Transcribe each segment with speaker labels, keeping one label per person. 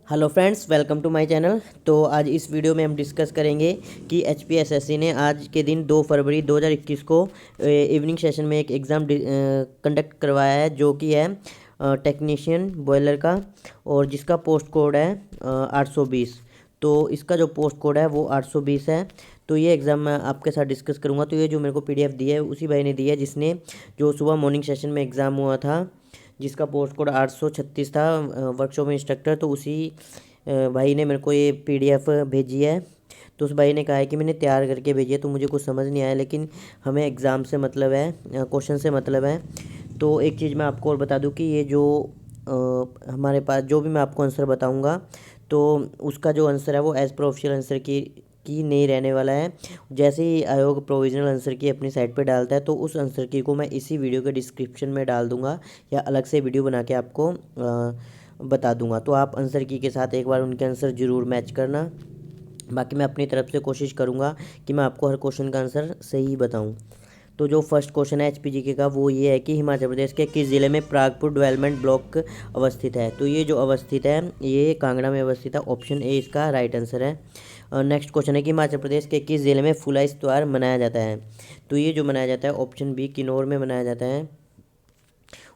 Speaker 1: Hello friends, welcome to my channel. तो आज इस वीडियो में हम डिस्कस करेंगे कि एचपीएसएससी ने आज के दिन 2 फरवरी 2021 को इवनिंग सेशन में एक एग्ज़ाम कंडक्ट करवाया है, जो कि है टेक्नीशियन बॉयलर का, और जिसका पोस्ट कोड है 820। तो इसका जो पोस्ट कोड है वो 820 है। तो ये एग्ज़ाम मैं आपके साथ डिस्कस करूँगा। तो ये जो मेरे को पीडीएफ दी है उसी भाई ने दी है, जिसने जो सुबह मॉर्निंग सेशन में एग्ज़ाम हुआ था, जिसका पोस्ट कोड 836 था, वर्कशॉप इंस्ट्रक्टर। तो उसी भाई ने मेरे को ये पीडीएफ भेजी है। तो उस भाई ने कहा है कि मैंने तैयार करके भेजी है। तो मुझे कुछ समझ नहीं आया, लेकिन हमें एग्ज़ाम से मतलब है, क्वेश्चन से मतलब है। तो एक चीज़ मैं आपको और बता दूं कि ये जो हमारे पास जो भी मैं आपको आंसर बताऊंगा, तो उसका जो आंसर है वो एज़ पर ऑफिशियल आंसर की नहीं रहने वाला है। जैसे ही आयोग प्रोविजनल आंसर की अपनी साइट पे डालता है, तो उस आंसर की को मैं इसी वीडियो के डिस्क्रिप्शन में डाल दूंगा, या अलग से वीडियो बना के आपको बता दूंगा। तो आप आंसर की के साथ एक बार उनके आंसर ज़रूर मैच करना। बाकी मैं अपनी तरफ से कोशिश करूंगा कि मैं आपको हर क्वेश्चन का आंसर सही बताऊं। तो जो फर्स्ट क्वेश्चन है एचपीजीके का वो ये है कि हिमाचल प्रदेश के किस ज़िले में प्रागपुर डेवलपमेंट ब्लॉक अवस्थित है। तो ये जो अवस्थित है ये कांगड़ा में अवस्थित है। ऑप्शन ए इसका राइट आंसर है। नेक्स्ट क्वेश्चन है कि हिमाचल प्रदेश के किस ज़िले में फुलाई त्योहार मनाया जाता है। तो ये जो मनाया जाता है ऑप्शन बी किन्नौर में मनाया जाता है।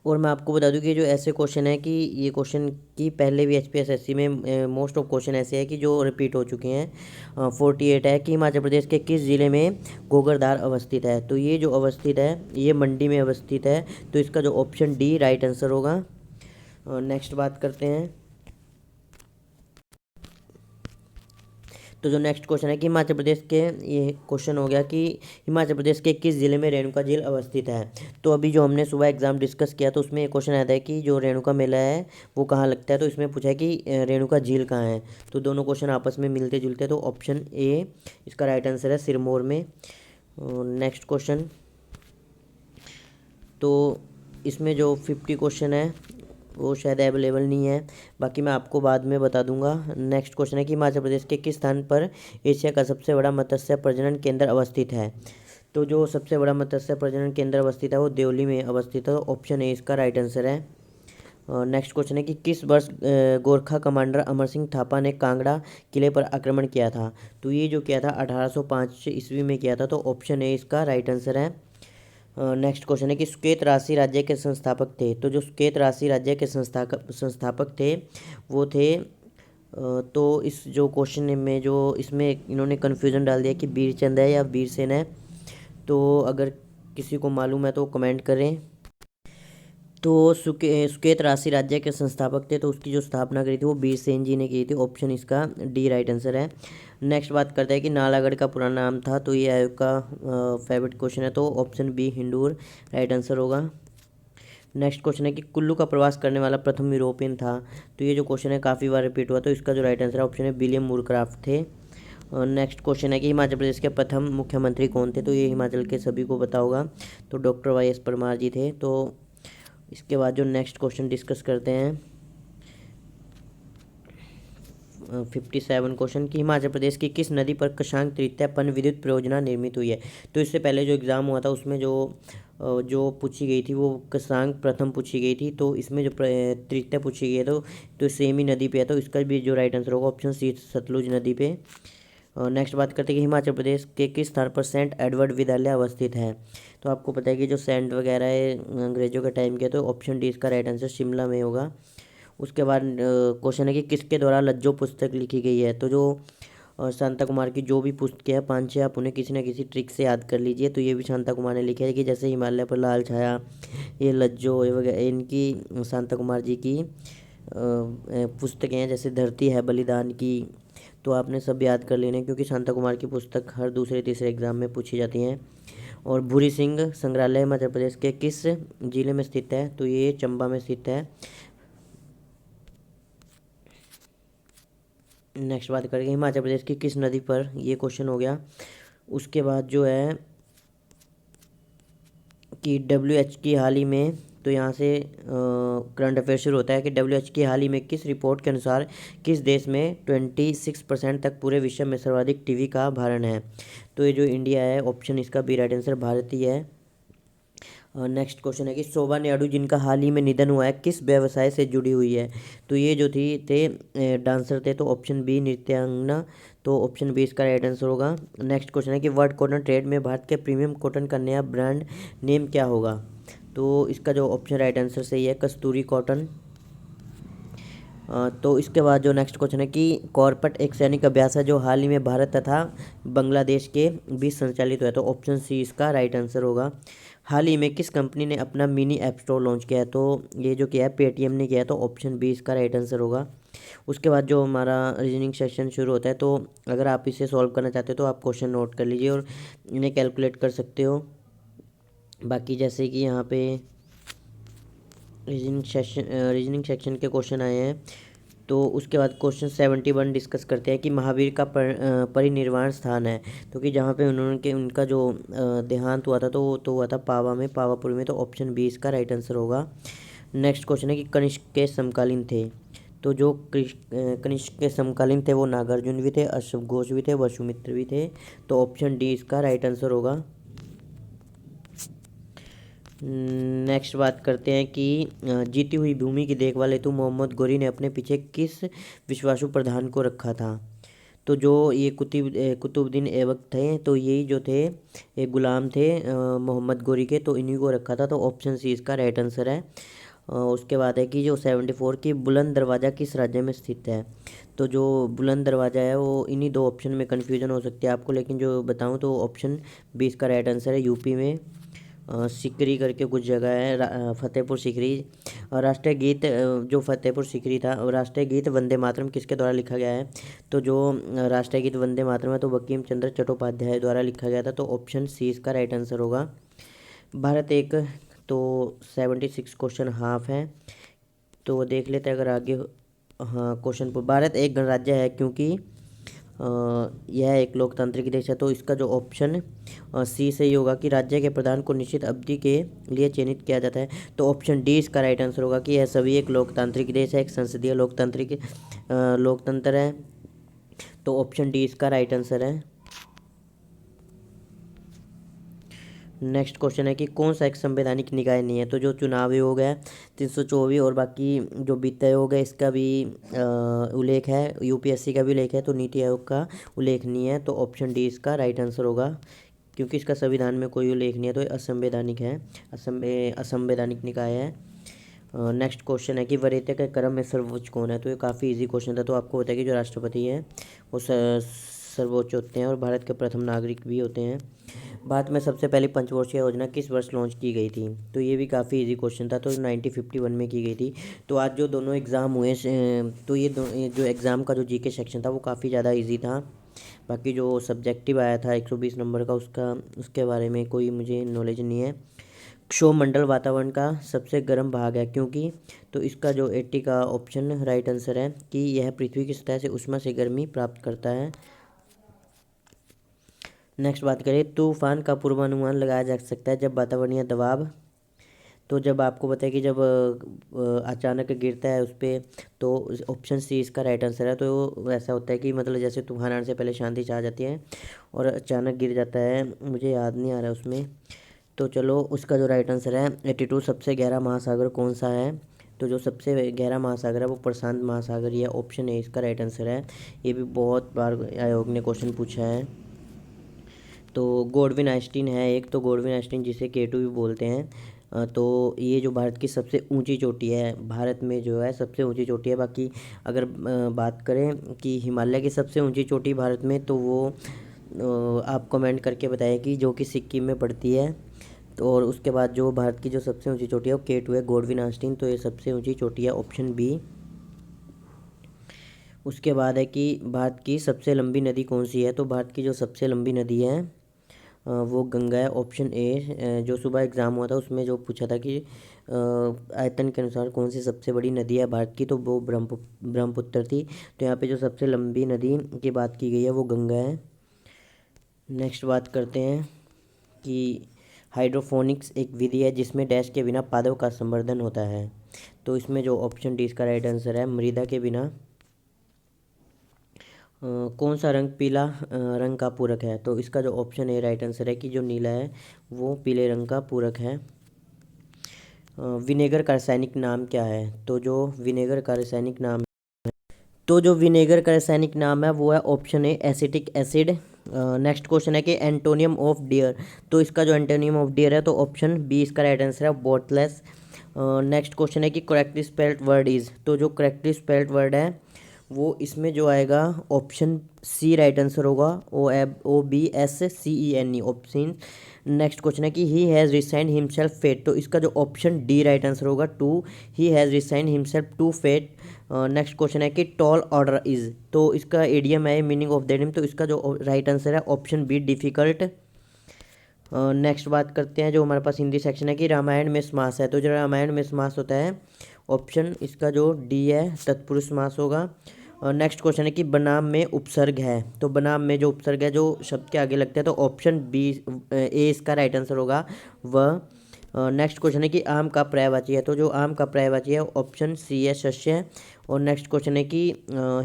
Speaker 1: और मैं आपको बता दूं कि जो ऐसे क्वेश्चन है कि ये क्वेश्चन की पहले भी एचपीएसएससी में मोस्ट ऑफ क्वेश्चन ऐसे हैं कि जो रिपीट हो चुके हैं। 48 है कि हिमाचल प्रदेश के किस ज़िले में घोगरधार अवस्थित है। तो ये जो अवस्थित है ये मंडी में अवस्थित है। तो इसका जो ऑप्शन डी राइट आंसर होगा। नेक्स्ट बात करते हैं। तो जो नेक्स्ट क्वेश्चन है कि हिमाचल प्रदेश के, ये क्वेश्चन हो गया कि हिमाचल प्रदेश के किस ज़िले में रेणुका झील अवस्थित है। तो अभी जो हमने सुबह एग्जाम डिस्कस किया तो उसमें एक क्वेश्चन आया था कि जो रेणुका मेला है वो कहाँ लगता है। तो इसमें पूछा है कि रेणुका झील कहाँ है। तो दोनों क्वेश्चन आपस में मिलते जुलते हैं। तो ऑप्शन ए इसका राइट आंसर है, सिरमौर में। नेक्स्ट क्वेश्चन, तो इसमें जो 50 क्वेश्चन है वो शायद अवेलेबल नहीं है, बाकी मैं आपको बाद में बता दूंगा। नेक्स्ट क्वेश्चन है कि हिमाचल प्रदेश के किस स्थान पर एशिया का सबसे बड़ा मत्स्य प्रजनन केंद्र अवस्थित है। तो जो सबसे बड़ा मत्स्य प्रजनन केंद्र अवस्थित है वो देवली में अवस्थित है। ऑप्शन ए इसका राइट आंसर है। नेक्स्ट क्वेश्चन है कि किस वर्ष गोरखा कमांडर अमर सिंह थापा ने कांगड़ा किले पर आक्रमण किया था। तो ये जो किया था 1805 ईस्वी में किया था। तो ऑप्शन ए इसका राइट आंसर है। नेक्स्ट क्वेश्चन है कि सुकेत राशि राज्य के संस्थापक थे। तो जो सुकेत राशि राज्य के संस्थापक थे वो थे, तो इस जो क्वेश्चन में जो इसमें इन्होंने कन्फ्यूज़न डाल दिया कि वीरचंद है या वीरसेन है। तो अगर किसी को मालूम है तो कमेंट करें। तो सुकेत राशि राज्य के संस्थापक थे, तो उसकी जो स्थापना करी थी वो वीरसेन जी ने की थी। ऑप्शन इसका डी राइट आंसर है। नेक्स्ट बात करते हैं कि नालागढ़ का पूरा नाम था। तो ये आयोग का फेवरेट क्वेश्चन है। तो ऑप्शन बी हिंडूर राइट आंसर होगा। नेक्स्ट क्वेश्चन है कि कुल्लू का प्रवास करने वाला प्रथम यूरोपियन था। तो ये जो क्वेश्चन है काफ़ी बार रिपीट हुआ। तो इसका जो राइट आंसर है ऑप्शन है विलियम मूरक्राफ्ट थे। नेक्स्ट क्वेश्चन है कि हिमाचल प्रदेश के प्रथम मुख्यमंत्री कौन थे। तो ये हिमाचल के सभी को पता होगा, तो डॉक्टर वाई एस परमार जी थे। तो इसके बाद जो नेक्स्ट क्वेश्चन डिस्कस करते हैं 57 क्वेश्चन कि हिमाचल प्रदेश की किस नदी पर कशांक तृतीय पन विद्युत परियोजना निर्मित हुई है। तो इससे पहले जो एग्ज़ाम हुआ था उसमें जो पूछी गई थी वो कशांक प्रथम पूछी गई थी। तो इसमें जो तृतीय पूछी गई है तो सेम ही नदी पे है। तो इसका भी जो राइट आंसर होगा ऑप्शन सी सतलुज नदी पे। नेक्स्ट बात करते हैं कि हिमाचल प्रदेश के किस स्थान पर सेंट एडवर्ड विद्यालय अवस्थित है। तो आपको पता है कि जो सेंट वगैरह है अंग्रेजों के टाइम के, तो ऑप्शन डी इसका राइट आंसर शिमला में होगा। उसके बाद क्वेश्चन है कि किसके द्वारा लज्जो पुस्तक लिखी गई है। तो जो शांता कुमार की जो भी पुस्तकें हैं 5-6, आप उन्हें किसी न किसी ट्रिक से याद कर लीजिए। तो ये भी शांता कुमार ने लिखे है कि जैसे हिमालय पर लाल छाया, ये लज्जो, ये वगैरह इनकी शांता कुमार जी की पुस्तकें हैं। जैसे धरती है बलिदान की, तो आपने सब याद कर लेने, क्योंकि शांता कुमार की पुस्तक हर दूसरे तीसरे एग्जाम में पूछी जाती हैं। और भूरी सिंह संग्रहालय मध्य प्रदेश के किस जिले में स्थित है। तो ये चंबा में स्थित है। नेक्स्ट बात करेंगे हिमाचल प्रदेश की किस नदी पर, ये क्वेश्चन हो गया। उसके बाद जो है कि डब्ल्यू एच की हाल ही में, तो यहाँ से करंट अफेयर शुरू होता है कि डब्ल्यू एच की हाल ही में किस रिपोर्ट के अनुसार किस देश में 26% तक पूरे विश्व में सर्वाधिक टीवी का भारण है। तो ये जो इंडिया है, ऑप्शन इसका बी राइट आंसर भारत ही है। नेक्स्ट क्वेश्चन है कि शोभा नायडू जिनका हाल ही में निधन हुआ है किस व्यवसाय से जुड़ी हुई है। तो ये जो थी थे डांसर थे, तो ऑप्शन बी नृत्यांगना। तो ऑप्शन बी इसका राइट आंसर होगा। नेक्स्ट क्वेश्चन है कि वर्ल्ड कॉटन ट्रेड में भारत के प्रीमियम कॉटन का नया ब्रांड नेम क्या होगा। तो इसका जो ऑप्शन राइट आंसर सही है कस्तूरी कॉटन। तो इसके बाद जो नेक्स्ट क्वेश्चन है कि कॉर्पट एक सैनिक अभ्यास है जो हाल ही में भारत तथा बांग्लादेश के बीच संचालित हुआ है। तो ऑप्शन सी इसका राइट आंसर होगा। हाल ही में किस कंपनी ने अपना मिनी ऐप स्टोर लॉन्च किया है। तो ये जो किया है पेटीएम ने किया है। तो ऑप्शन बी इसका राइट आंसर होगा। उसके बाद जो हमारा रीजनिंग सेशन शुरू होता है, तो अगर आप इसे सॉल्व करना चाहते हो तो आप क्वेश्चन नोट कर लीजिए और इन्हें कैलकुलेट कर सकते हो। बाकी जैसे कि यहाँ पे रीजनिंग सेक्शन के क्वेश्चन आए हैं, तो उसके बाद क्वेश्चन 71 डिस्कस करते हैं कि महावीर का परिनिर्वाण स्थान है। तो कि जहाँ पे उनका जो देहांत हुआ था तो वो तो हुआ था पावा में, पावापुरी में। तो ऑप्शन बी इसका राइट आंसर होगा। नेक्स्ट क्वेश्चन है कि कनिष्क के समकालीन थे। तो जो कनिष्क के समकालीन थे वो नागार्जुन भी थे, अश्वघोष भी थे, वसुमित्र भी थे। तो ऑप्शन डी इसका राइट आंसर होगा। नेक्स्ट बात करते हैं कि जीती हुई भूमि की देखभाल हेतु मोहम्मद गोरी ने अपने पीछे किस विश्वासु प्रधान को रखा था। तो जो ये कुतुबुद्दीन ऐबक थे, तो यही जो थे एक गुलाम थे मोहम्मद गोरी के, तो इन्हीं को रखा था। तो ऑप्शन सी इसका राइट आंसर है। उसके बाद है कि जो 74 की बुलंद दरवाज़ा किस राज्य में स्थित है। तो जो बुलंद दरवाज़ा है वो इन्हीं दो ऑप्शन में कन्फ्यूजन हो सकती है आपको, लेकिन जो बताऊँ तो ऑप्शन बी इसका राइट आंसर है। यूपी में सिकरी करके कुछ जगह है, फतेहपुर सिकरी। और राष्ट्रीय गीत जो फतेहपुर सिकरी था, राष्ट्रीय गीत वंदे मातरम किसके द्वारा लिखा गया है। तो जो राष्ट्रीय गीत वंदे मातरम है तो बंकिम चंद्र चट्टोपाध्याय द्वारा लिखा गया था। तो ऑप्शन सी इसका राइट आंसर होगा। भारत एक, तो 76 क्वेश्चन हाफ है, तो देख लेते हैं अगर आगे। हाँ, क्वेश्चन पर भारत एक गणराज्य है क्योंकि यह एक लोकतांत्रिक देश है। तो इसका जो ऑप्शन सी सही होगा कि राज्य के प्रधान को निश्चित अवधि के लिए चयनित किया जाता है। तो ऑप्शन डी इसका राइट आंसर होगा कि यह सभी एक लोकतांत्रिक देश है, एक संसदीय लोकतांत्रिक लोकतंत्र है। तो ऑप्शन डी इसका राइट आंसर है। नेक्स्ट क्वेश्चन है कि कौन सा एक संवैधानिक निकाय नहीं है। तो जो चुनाव आयोग है 324 और बाकी जो वित्त आयोग है इसका भी उल्लेख है, यूपीएससी का भी उल्लेख है, तो नीति आयोग का उल्लेख नहीं है। तो ऑप्शन डी इसका राइट आंसर होगा, क्योंकि इसका संविधान में कोई उल्लेख नहीं है, तो ये असंवैधानिक है, असंवैधानिक निकाय है। नेक्स्ट क्वेश्चन है कि वरीयता के क्रम में सर्वोच्च कौन है। तो ये काफ़ी इजी क्वेश्चन था। तो आपको पता है कि जो राष्ट्रपति हैं वो सर्वोच्च होते हैं और भारत के प्रथम नागरिक भी होते हैं। भारत में सबसे पहली पंचवर्षीय योजना किस वर्ष लॉन्च की गई थी। तो ये भी काफ़ी इजी क्वेश्चन था। तो 1951 में की गई थी। तो आज जो दोनों एग्ज़ाम हुए, तो ये जो एग्ज़ाम का जो जीके सेक्शन था वो काफ़ी ज़्यादा इजी था। बाकी जो सब्जेक्टिव आया था 120 नंबर का, उसके बारे में कोई मुझे नॉलेज नहीं है। क्षोभमंडल वातावरण का सबसे गर्म भाग है क्योंकि, तो इसका जो 80 का ऑप्शन राइट आंसर है कि यह पृथ्वी की सतह से ऊष्मा से गर्मी प्राप्त करता है। नेक्स्ट बात करें, तूफान का पूर्वानुमान लगाया जा सकता है जब वातावरणीय दबाव, तो जब आपको पता है कि जब अचानक गिरता है उस पर, तो ऑप्शन सी इसका राइट आंसर है। तो ऐसा होता है कि मतलब जैसे तूफान आने से पहले शांति छा जाती है और अचानक गिर जाता है, मुझे याद नहीं आ रहा है उसमें। तो चलो उसका जो राइट आंसर है 82। सबसे गहरा महासागर कौन सा है। तो जो सबसे गहरा महासागर है वो प्रशांत महासागर, ये ऑप्शन ए इसका राइट आंसर है। ये भी बहुत बार आयोग ने क्वेश्चन पूछा है। तो गॉडविन आइंस्टीन है एक, तो गॉडविन आइंस्टीन जिसे K2 भी बोलते हैं। तो ये जो भारत की सबसे ऊंची चोटी है, भारत में जो है सबसे ऊंची चोटी है। बाकी अगर बात करें कि हिमालय की सबसे ऊंची चोटी भारत में, तो वो आप कमेंट करके बताइए कि जो कि सिक्किम में पड़ती है। तो और उसके बाद जो भारत की जो सबसे ऊंची चोटी है वो K2 है, गॉडविन आइंस्टीन। तो ये सबसे ऊंची चोटी है, ऑप्शन बी। उसके बाद है कि भारत की सबसे लंबी नदी कौन सी है। तो भारत की जो सबसे लंबी नदी है वो गंगा है, ऑप्शन ए। जो सुबह एग्ज़ाम हुआ था उसमें जो पूछा था कि आयतन के अनुसार कौन सी सबसे बड़ी नदी है भारत की, तो वो ब्रह्मपुत्र थी। तो यहाँ पे जो सबसे लंबी नदी की बात की गई है वो गंगा है। नेक्स्ट बात करते हैं कि हाइड्रोफोनिक्स एक विधि है जिसमें डैश के बिना पादप का संवर्धन होता है। तो इसमें जो ऑप्शन डी इसका राइट आंसर है, मृदा के बिना। कौन सा रंग पीला रंग का पूरक है। तो इसका जो ऑप्शन है राइट आंसर है कि जो नीला है वो पीले रंग का पूरक है। विनेगर का रासायनिक नाम क्या है? तो जो विनेगर का रासायनिक नाम है वो है option A acetic acid. Next question है कि एंटोनियम ऑफ डियर। तो इसका जो एंटोनियम ऑफ डियर है तो ऑप्शन बी इसका राइट आंसर है, बोथलेस। नेक्स्ट क्वेश्चन है कि करेक्टली स्पेल्ड वर्ड इज। तो जो करेक्टली स्पेल्ड वर्ड है वो इसमें जो आएगा ऑप्शन सी राइट आंसर होगा, OBSCENE ऑप्शन। नेक्स्ट क्वेश्चन है कि he has resigned himself fate. तो इसका जो ऑप्शन डी राइट आंसर होगा, 2, he has resigned himself to fate. Next question है कि टॉल ऑर्डर इज। तो इसका एडियम है, मीनिंग ऑफ द एडियम। तो इसका जो राइट आंसर है ऑप्शन बी डिफ़िकल्ट। नेक्स्ट बात करते हैं जो हमारे पास हिंदी सेक्शन है कि रामायण में समास है। तो जो रामायण में समास होता है ऑप्शन इसका जो डी है तत्पुरुष समास होगा। नेक्स्ट क्वेश्चन है कि बनाम में उपसर्ग है। तो बनाम में जो उपसर्ग है जो शब्द के आगे लगता है तो ऑप्शन बी ए इसका राइट आंसर होगा, वह। नेक्स्ट क्वेश्चन है कि आम का पर्यायवाची है। तो जो आम का पर्यायवाची है ऑप्शन सी है, शस्य। और नेक्स्ट क्वेश्चन है कि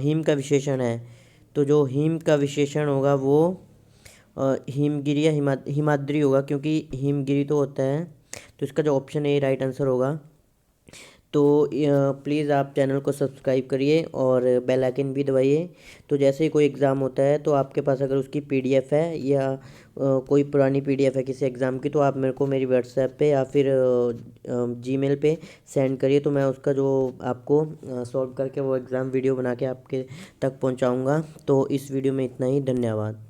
Speaker 1: हिम का विशेषण है। तो जो हिम का विशेषण होगा वो हिमगिरी या हिमाद्री होगा, क्योंकि हिमगिरी तो होता है। तो इसका जो ऑप्शन ए राइट आंसर होगा। तो प्लीज़ आप चैनल को सब्सक्राइब करिए और बेल आइकन भी दबाइए। तो जैसे ही कोई एग्ज़ाम होता है तो आपके पास अगर उसकी PDF है या कोई पुरानी PDF है किसी एग्ज़ाम की, तो आप मेरे को मेरी व्हाट्सएप पे या फिर जीमेल पे सेंड करिए। तो मैं उसका जो आपको सॉल्व करके वो एग्ज़ाम वीडियो बना के आपके तक पहुंचाऊंगा। तो इस वीडियो में इतना ही, धन्यवाद।